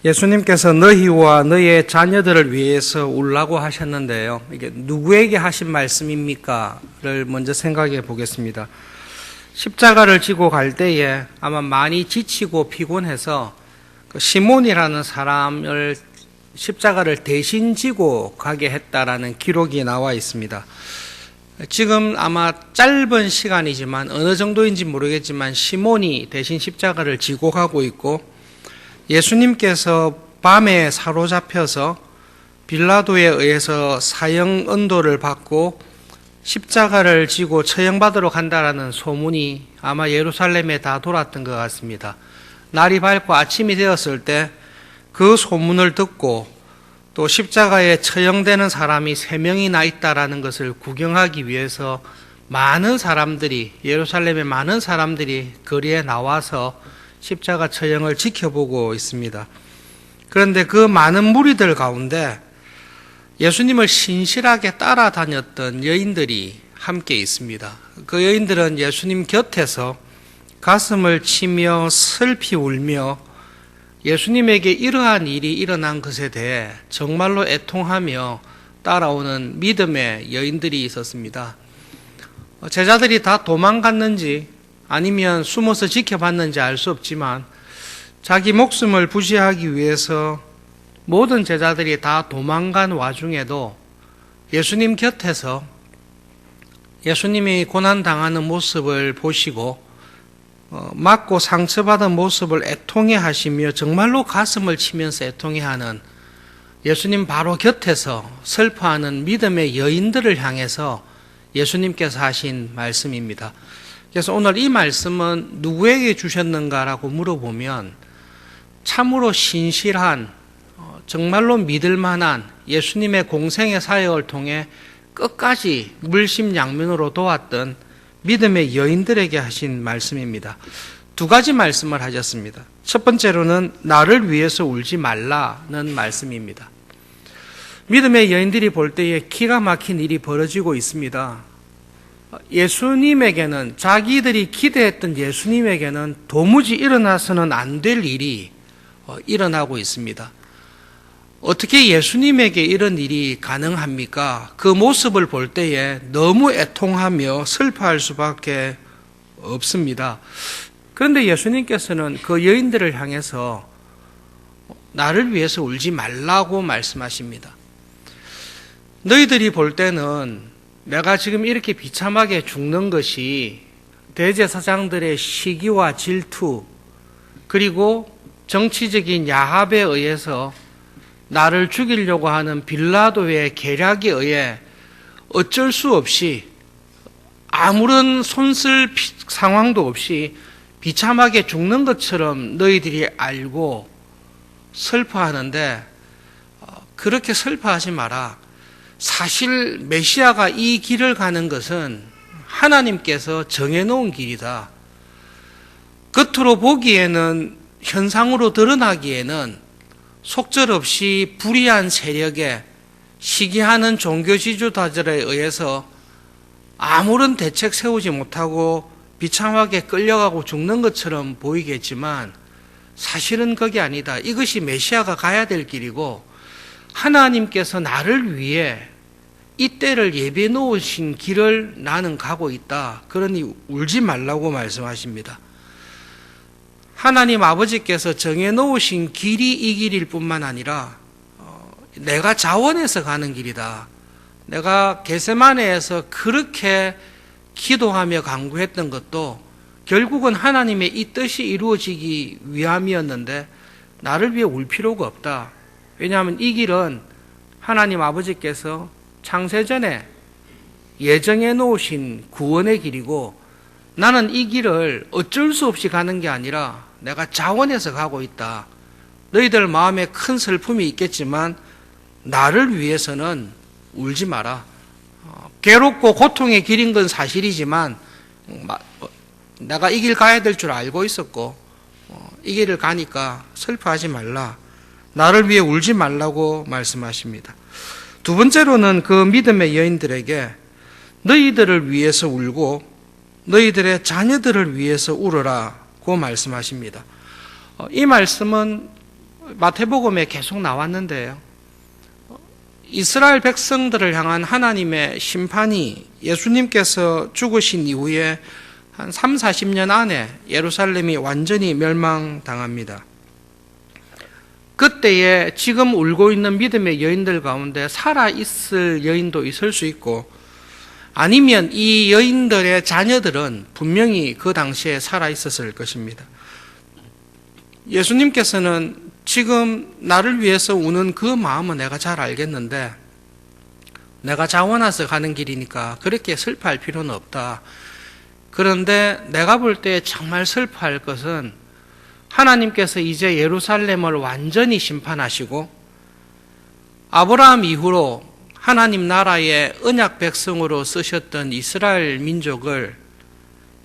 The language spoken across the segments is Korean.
예수님께서 너희와 너희의 자녀들을 위해서 울라고 하셨는데요. 이게 누구에게 하신 말씀입니까?를 먼저 생각해 보겠습니다. 십자가를 지고 갈 때에 아마 많이 지치고 피곤해서 시몬이라는 사람을 십자가를 대신 지고 가게 했다라는 기록이 나와 있습니다. 지금 아마 짧은 시간이지만 어느 정도인지 모르겠지만 시몬이 대신 십자가를 지고 가고 있고, 예수님께서 밤에 사로잡혀서 빌라도에 의해서 사형 언도를 받고 십자가를 지고 처형받으러 간다라는 소문이 아마 예루살렘에 다 돌았던 것 같습니다. 날이 밝고 아침이 되었을 때 그 소문을 듣고 또 십자가에 처형되는 사람이 3명이나 있다라는 것을 구경하기 위해서 많은 사람들이, 예루살렘의 많은 사람들이 거리에 나와서 십자가 처형을 지켜보고 있습니다. 그런데 그 많은 무리들 가운데 예수님을 신실하게 따라다녔던 여인들이 함께 있습니다. 그 여인들은 예수님 곁에서 가슴을 치며 슬피 울며 예수님에게 이러한 일이 일어난 것에 대해 정말로 애통하며 따라오는 믿음의 여인들이 있었습니다. 제자들이 다 도망갔는지 아니면 숨어서 지켜봤는지 알 수 없지만 자기 목숨을 부지하기 위해서 모든 제자들이 다 도망간 와중에도 예수님 곁에서 예수님이 고난당하는 모습을 보시고 맞고 상처받은 모습을 애통해 하시며 정말로 가슴을 치면서 애통해 하는 예수님 바로 곁에서 슬퍼하는 믿음의 여인들을 향해서 예수님께서 하신 말씀입니다. 그래서 오늘 이 말씀은 누구에게 주셨는가라고 물어보면 참으로 신실한, 정말로 믿을 만한 예수님의 공생의 사역을 통해 끝까지 물심양면으로 도왔던 믿음의 여인들에게 하신 말씀입니다. 2가지 말씀을 하셨습니다. 첫 번째로는 나를 위해서 울지 말라는 말씀입니다. 믿음의 여인들이 볼 때에 기가 막힌 일이 벌어지고 있습니다. 예수님에게는, 자기들이 기대했던 예수님에게는 도무지 일어나서는 안 될 일이 일어나고 있습니다. 어떻게 예수님에게 이런 일이 가능합니까? 그 모습을 볼 때에 너무 애통하며 슬퍼할 수밖에 없습니다. 그런데 예수님께서는 그 여인들을 향해서 나를 위해서 울지 말라고 말씀하십니다. 너희들이 볼 때는 내가 지금 이렇게 비참하게 죽는 것이 대제사장들의 시기와 질투, 그리고 정치적인 야합에 의해서 나를 죽이려고 하는 빌라도의 계략에 의해 어쩔 수 없이 아무런 손쓸 상황도 없이 비참하게 죽는 것처럼 너희들이 알고 슬퍼하는데, 그렇게 슬퍼하지 마라. 사실 메시아가 이 길을 가는 것은 하나님께서 정해놓은 길이다. 겉으로 보기에는, 현상으로 드러나기에는 속절없이 불의한 세력에, 시기하는 종교 지도자들에 의해서 아무런 대책 세우지 못하고 비참하게 끌려가고 죽는 것처럼 보이겠지만 사실은 그게 아니다. 이것이 메시아가 가야 될 길이고 하나님께서 나를 위해 이 때를 예비해 놓으신 길을 나는 가고 있다. 그러니 울지 말라고 말씀하십니다. 하나님 아버지께서 정해놓으신 길이 이 길일 뿐만 아니라 내가 자원해서 가는 길이다. 내가 겟세마네에서 그렇게 기도하며 간구했던 것도 결국은 하나님의 이 뜻이 이루어지기 위함이었는데 나를 위해 울 필요가 없다. 왜냐하면 이 길은 하나님 아버지께서 창세전에 예정해 놓으신 구원의 길이고 나는 이 길을 어쩔 수 없이 가는 게 아니라 내가 자원해서 가고 있다. 너희들 마음에 큰 슬픔이 있겠지만 나를 위해서는 울지 마라. 괴롭고 고통의 길인 건 사실이지만 내가 이 길 가야 될 줄 알고 있었고 이 길을 가니까 슬퍼하지 말라. 나를 위해 울지 말라고 말씀하십니다. 2번째로는 그 믿음의 여인들에게 너희들을 위해서 울고 너희들의 자녀들을 위해서 울어라고 말씀하십니다. 이 말씀은 마태복음에 계속 나왔는데요. 이스라엘 백성들을 향한 하나님의 심판이 예수님께서 죽으신 이후에 한 3, 40년 안에 예루살렘이 완전히 멸망당합니다. 그때에 지금 울고 있는 믿음의 여인들 가운데 살아있을 여인도 있을 수 있고, 아니면 이 여인들의 자녀들은 분명히 그 당시에 살아있었을 것입니다. 예수님께서는 지금 나를 위해서 우는 그 마음은 내가 잘 알겠는데, 내가 자원해서 가는 길이니까 그렇게 슬퍼할 필요는 없다. 그런데 내가 볼 때 정말 슬퍼할 것은 하나님께서 이제 예루살렘을 완전히 심판하시고 아브라함 이후로 하나님 나라의 언약 백성으로 쓰셨던 이스라엘 민족을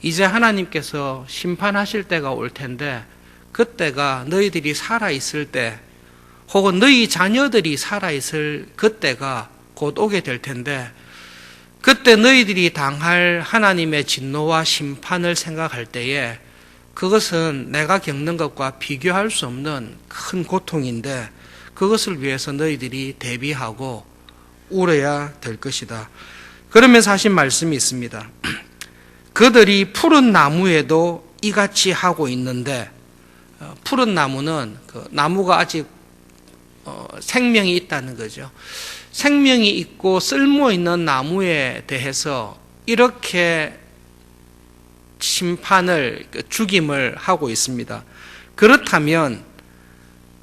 이제 하나님께서 심판하실 때가 올 텐데, 그때가 너희들이 살아있을 때, 혹은 너희 자녀들이 살아있을 그때가 곧 오게 될 텐데, 그때 너희들이 당할 하나님의 진노와 심판을 생각할 때에 그것은 내가 겪는 것과 비교할 수 없는 큰 고통인데, 그것을 위해서 너희들이 대비하고 울어야 될 것이다. 그러면서 하신 말씀이 있습니다. 그들이 푸른 나무에도 이같이 하고 있는데, 푸른 나무는 그 나무가 아직 생명이 있다는 거죠. 생명이 있고 쓸모 있는 나무에 대해서 이렇게 심판을, 죽임을 하고 있습니다. 그렇다면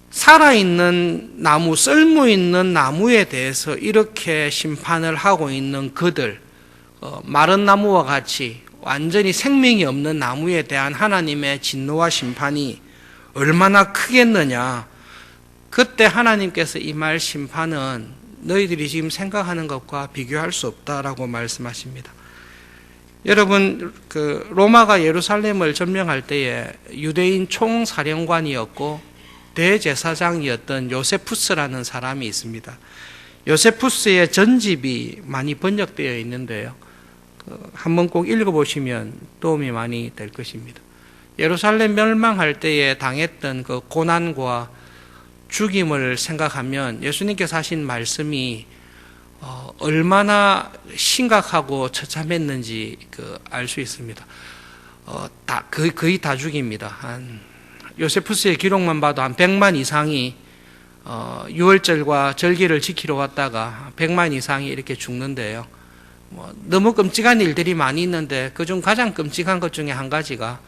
살아있는 나무, 쓸모 있는 나무에 대해서 이렇게 심판을 하고 있는 그들, 마른 나무와 같이 완전히 생명이 없는 나무에 대한 하나님의 진노와 심판이 얼마나 크겠느냐. 그때 하나님께서 임할 심판은 너희들이 지금 생각하는 것과 비교할 수 없다라고 말씀하십니다. 여러분, 로마가 예루살렘을 점령할 때에 유대인 총사령관이었고 대제사장이었던 요세푸스라는 사람이 있습니다. 요세푸스의 전집이 많이 번역되어 있는데요. 한번 꼭 읽어보시면 도움이 많이 될 것입니다. 예루살렘 멸망할 때에 당했던 그 고난과 죽임을 생각하면 예수님께서 하신 말씀이 얼마나 심각하고 처참했는지 알 수 있습니다. 거의 다 죽입니다. 요세푸스의 기록만 봐도 한 100만 이상이 유월절과 절기를 지키러 왔다가 100만 이상이 이렇게 죽는데요. 너무 끔찍한 일들이 많이 있는데 그중 가장 끔찍한 것 중에 한 가지가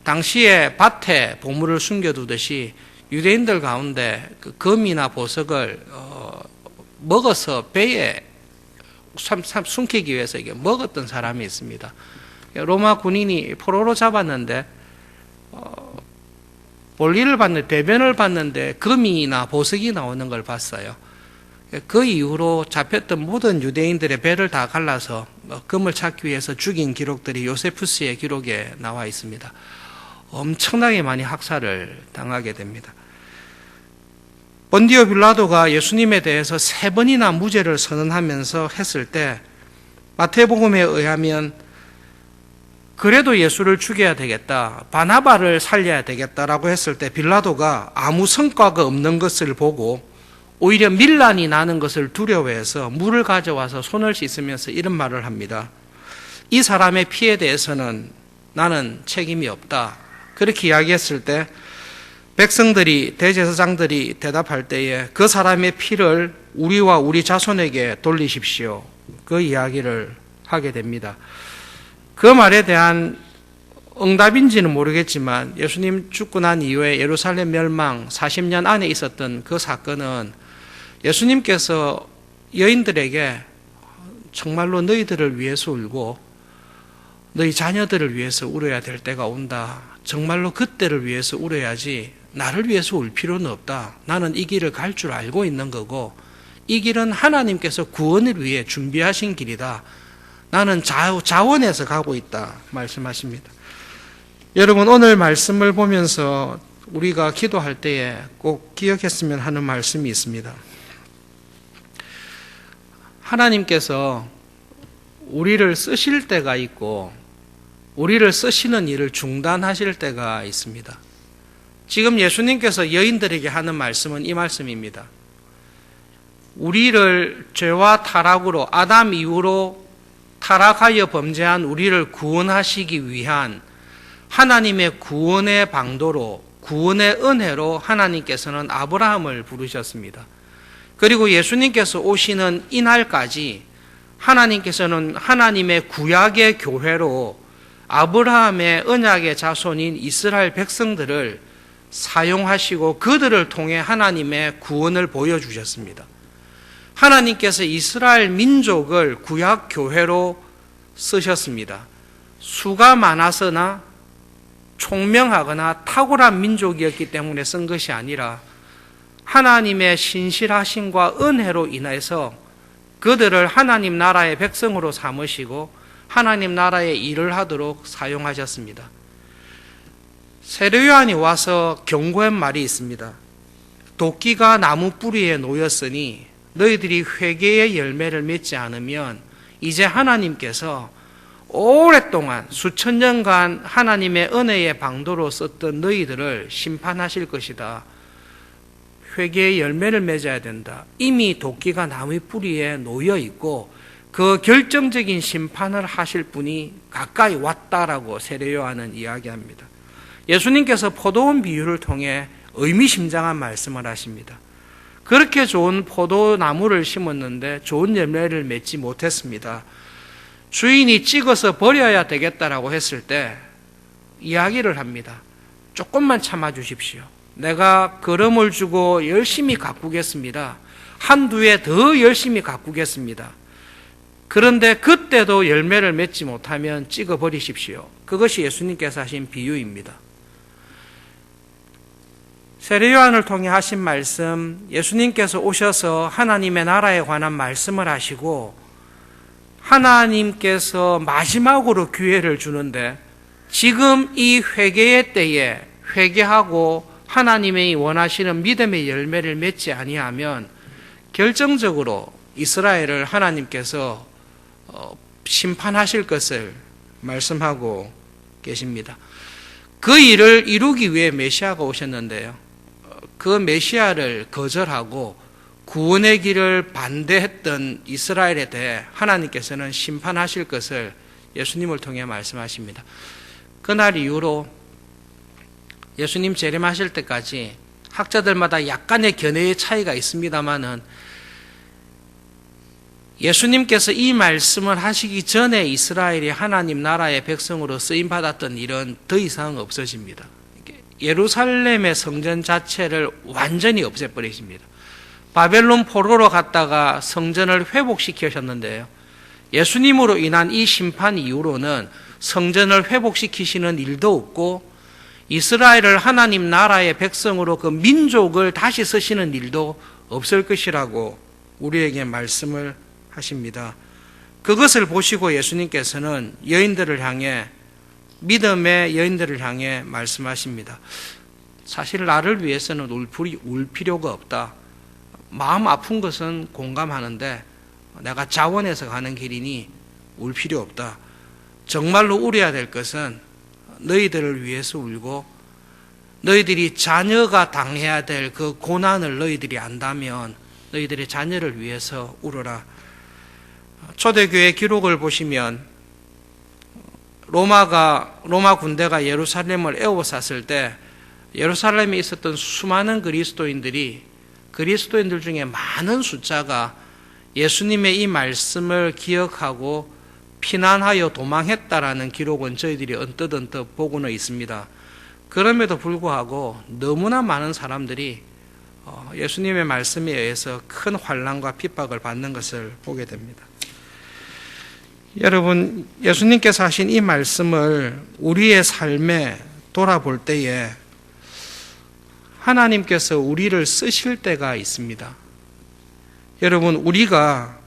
당시에 밭에 보물을 숨겨두듯이 유대인들 가운데 그 금이나 보석을 먹어서 배에 숨기기 위해서 이게 먹었던 사람이 있습니다. 로마 군인이 포로로 잡았는데 볼일을 봤는데, 대변을 봤는데 금이나 보석이 나오는 걸 봤어요. 그 이후로 잡혔던 모든 유대인들의 배를 다 갈라서 금을 찾기 위해서 죽인 기록들이 요세푸스의 기록에 나와 있습니다. 엄청나게 많이 학살을 당하게 됩니다. 본디오 빌라도가 예수님에 대해서 3번이나 무죄를 선언하면서 했을 때 마태복음에 의하면 그래도 예수를 죽여야 되겠다, 바나바를 살려야 되겠다라고 했을 때 빌라도가 아무 성과가 없는 것을 보고 오히려 밀란이 나는 것을 두려워해서 물을 가져와서 손을 씻으면서 이런 말을 합니다. 이 사람의 피에 대해서는 나는 책임이 없다. 그렇게 이야기했을 때 백성들이, 대제사장들이 대답할 때에 그 사람의 피를 우리와 우리 자손에게 돌리십시오. 그 이야기를 하게 됩니다. 그 말에 대한 응답인지는 모르겠지만 예수님 죽고 난 이후에 예루살렘 멸망 40년 안에 있었던 그 사건은 예수님께서 여인들에게 정말로 너희들을 위해서 울고 너희 자녀들을 위해서 울어야 될 때가 온다. 정말로 그때를 위해서 울어야지 나를 위해서 울 필요는 없다. 나는 이 길을 갈 줄 알고 있는 거고 이 길은 하나님께서 구원을 위해 준비하신 길이다. 나는 자원해서 가고 있다 말씀하십니다. 여러분, 오늘 말씀을 보면서 우리가 기도할 때에 꼭 기억했으면 하는 말씀이 있습니다. 하나님께서 우리를 쓰실 때가 있고 우리를 쓰시는 일을 중단하실 때가 있습니다. 지금 예수님께서 여인들에게 하는 말씀은 이 말씀입니다. 우리를 죄와 타락으로, 아담 이후로 타락하여 범죄한 우리를 구원하시기 위한 하나님의 구원의 방도로, 구원의 은혜로 하나님께서는 아브라함을 부르셨습니다. 그리고 예수님께서 오시는 이날까지 하나님께서는 하나님의 구약의 교회로 아브라함의 언약의 자손인 이스라엘 백성들을 사용하시고 그들을 통해 하나님의 구원을 보여주셨습니다. 하나님께서 이스라엘 민족을 구약 교회로 쓰셨습니다. 수가 많아서나 총명하거나 탁월한 민족이었기 때문에 쓴 것이 아니라 하나님의 신실하심과 은혜로 인해서 그들을 하나님 나라의 백성으로 삼으시고 하나님 나라의 일을 하도록 사용하셨습니다. 세례 요한이 와서 경고한 말이 있습니다. 도끼가 나무 뿌리에 놓였으니 너희들이 회개의 열매를 맺지 않으면 이제 하나님께서 오랫동안 수천 년간 하나님의 은혜의 방도로 썼던 너희들을 심판하실 것이다. 회개의 열매를 맺어야 된다. 이미 도끼가 나무 뿌리에 놓여 있고 그 결정적인 심판을 하실 분이 가까이 왔다라고 세례 요한은 이야기합니다. 예수님께서 포도원 비유를 통해 의미심장한 말씀을 하십니다. 그렇게 좋은 포도나무를 심었는데 좋은 열매를 맺지 못했습니다. 주인이 찍어서 버려야 되겠다라고 했을 때 이야기를 합니다. 조금만 참아 주십시오. 내가 거름을 주고 열심히 가꾸겠습니다. 한두 해 더 열심히 가꾸겠습니다. 그런데 그때도 열매를 맺지 못하면 찍어 버리십시오. 그것이 예수님께서 하신 비유입니다. 세례 요한을 통해 하신 말씀, 예수님께서 오셔서 하나님의 나라에 관한 말씀을 하시고 하나님께서 마지막으로 기회를 주는데 지금 이 회개의 때에 회개하고 하나님의 원하시는 믿음의 열매를 맺지 아니하면 결정적으로 이스라엘을 하나님께서 심판하실 것을 말씀하고 계십니다. 그 일을 이루기 위해 메시아가 오셨는데요. 그 메시아를 거절하고 구원의 길을 반대했던 이스라엘에 대해 하나님께서는 심판하실 것을 예수님을 통해 말씀하십니다. 그날 이후로 예수님 재림하실 때까지 학자들마다 약간의 견해의 차이가 있습니다만은 예수님께서 이 말씀을 하시기 전에 이스라엘이 하나님 나라의 백성으로 쓰임받았던 일은 더 이상 없어집니다. 예루살렘의 성전 자체를 완전히 없애버리십니다. 바벨론 포로로 갔다가 성전을 회복시키셨는데요. 예수님으로 인한 이 심판 이후로는 성전을 회복시키시는 일도 없고 이스라엘을 하나님 나라의 백성으로 그 민족을 다시 쓰시는 일도 없을 것이라고 우리에게 말씀을 하십니다. 그것을 보시고 예수님께서는 여인들을 향해 믿음의 여인들을 향해 말씀하십니다. 사실 나를 위해서는 울 필요가 없다. 마음 아픈 것은 공감하는데 내가 자원해서 가는 길이니 울 필요 없다. 정말로 울어야 될 것은 너희들을 위해서 울고 너희들이 자녀가 당해야 될 그 고난을 너희들이 안다면 너희들의 자녀를 위해서 울어라. 초대교회 기록을 보시면 로마 군대가 예루살렘을 에워쌌을 때 예루살렘에 있었던 수많은 그리스도인들 중에 많은 숫자가 예수님의 이 말씀을 기억하고 피난하여 도망했다라는 기록은 저희들이 언뜻 보고는 있습니다. 그럼에도 불구하고 너무나 많은 사람들이 예수님의 말씀에 의해서 큰 환난과 핍박을 받는 것을 보게 됩니다. 여러분, 예수님께서 하신 이 말씀을 우리의 삶에 돌아볼 때에 하나님께서 우리를 쓰실 때가 있습니다. 여러분, 우리가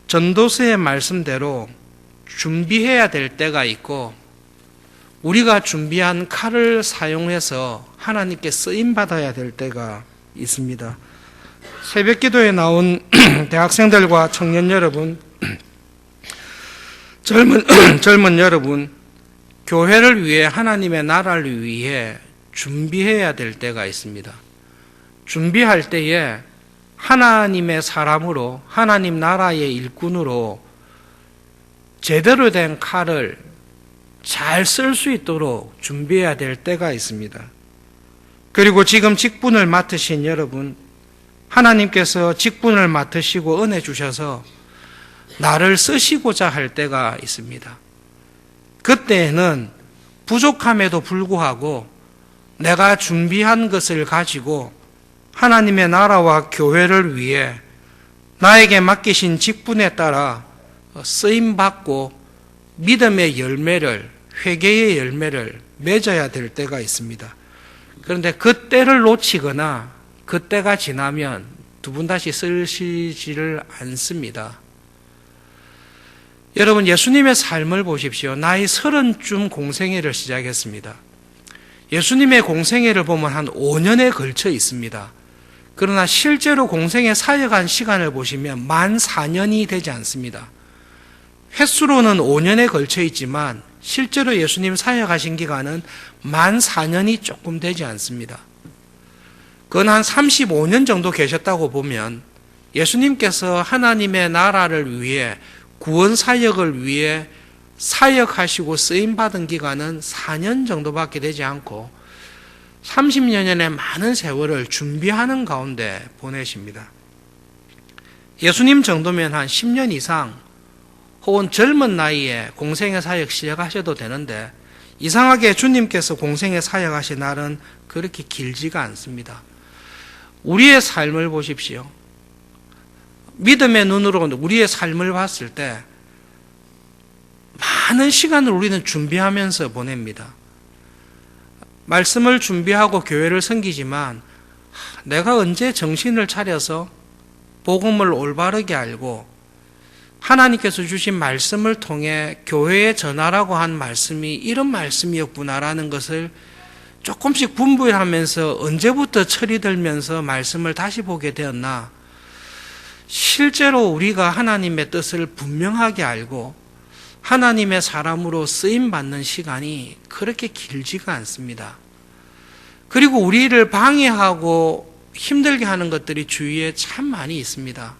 전도서의 말씀대로 준비해야 될 때가 있고 우리가 준비한 칼을 사용해서 하나님께 쓰임받아야 될 때가 있습니다. 새벽기도에 나온 대학생들과 청년 여러분, 젊은 여러분, 교회를 위해 하나님의 나라를 위해 준비해야 될 때가 있습니다. 준비할 때에 하나님의 사람으로, 하나님 나라의 일꾼으로 제대로 된 칼을 잘 쓸 수 있도록 준비해야 될 때가 있습니다. 그리고 지금 직분을 맡으신 여러분, 하나님께서 직분을 맡으시고 은혜 주셔서 나를 쓰시고자 할 때가 있습니다. 그때에는 부족함에도 불구하고 내가 준비한 것을 가지고 하나님의 나라와 교회를 위해 나에게 맡기신 직분에 따라 쓰임받고 믿음의 열매를, 회개의 열매를 맺어야 될 때가 있습니다. 그런데 그 때를 놓치거나 그 때가 지나면 두 번 다시 쓰시지를 않습니다. 여러분, 예수님의 삶을 보십시오. 나이 30쯤 공생애를 시작했습니다. 예수님의 공생애를 보면 한 5년에 걸쳐 있습니다. 그러나 실제로 공생애 사역한 시간을 보시면 만 4년이 되지 않습니다. 횟수로는 5년에 걸쳐 있지만 실제로 예수님 사역하신 기간은 만 4년이 조금 되지 않습니다. 그건 한 35년 정도 계셨다고 보면 예수님께서 하나님의 나라를 위해, 구원 사역을 위해 사역하시고 쓰임받은 기간은 4년 정도밖에 되지 않고 30년의 많은 세월을 준비하는 가운데 보내십니다. 예수님 정도면 한 10년 이상 혹은 젊은 나이에 공생애 사역 시작하셔도 되는데 이상하게 주님께서 공생애 사역하신 날은 그렇게 길지가 않습니다. 우리의 삶을 보십시오. 믿음의 눈으로 우리의 삶을 봤을 때 많은 시간을 우리는 준비하면서 보냅니다. 말씀을 준비하고 교회를 섬기지만 내가 언제 정신을 차려서 복음을 올바르게 알고 하나님께서 주신 말씀을 통해 교회에 전하라고 한 말씀이 이런 말씀이었구나라는 것을 조금씩 분별하면서 언제부터 철이 들면서 말씀을 다시 보게 되었나. 실제로 우리가 하나님의 뜻을 분명하게 알고 하나님의 사람으로 쓰임받는 시간이 그렇게 길지가 않습니다. 그리고 우리를 방해하고 힘들게 하는 것들이 주위에 참 많이 있습니다.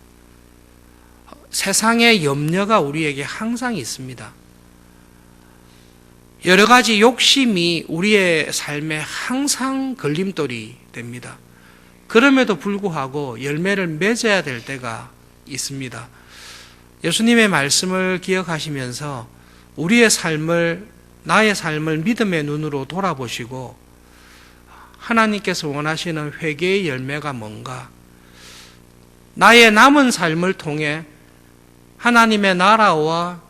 세상의 염려가 우리에게 항상 있습니다. 여러 가지 욕심이 우리의 삶에 항상 걸림돌이 됩니다. 그럼에도 불구하고 열매를 맺어야 될 때가 있습니다. 예수님의 말씀을 기억하시면서 우리의 삶을, 나의 삶을 믿음의 눈으로 돌아보시고 하나님께서 원하시는 회개의 열매가 뭔가, 나의 남은 삶을 통해 하나님의 나라와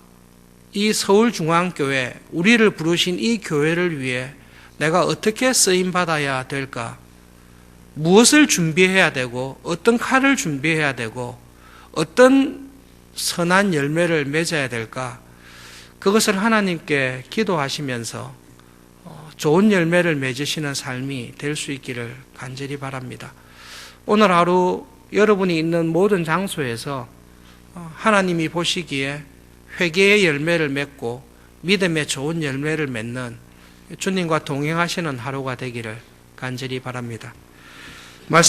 이 서울중앙교회, 우리를 부르신 이 교회를 위해 내가 어떻게 쓰임받아야 될까? 무엇을 준비해야 되고 어떤 칼을 준비해야 되고 어떤 선한 열매를 맺어야 될까? 그것을 하나님께 기도하시면서 좋은 열매를 맺으시는 삶이 될 수 있기를 간절히 바랍니다. 오늘 하루 여러분이 있는 모든 장소에서 하나님이 보시기에 회개의 열매를 맺고 믿음의 좋은 열매를 맺는 주님과 동행하시는 하루가 되기를 간절히 바랍니다.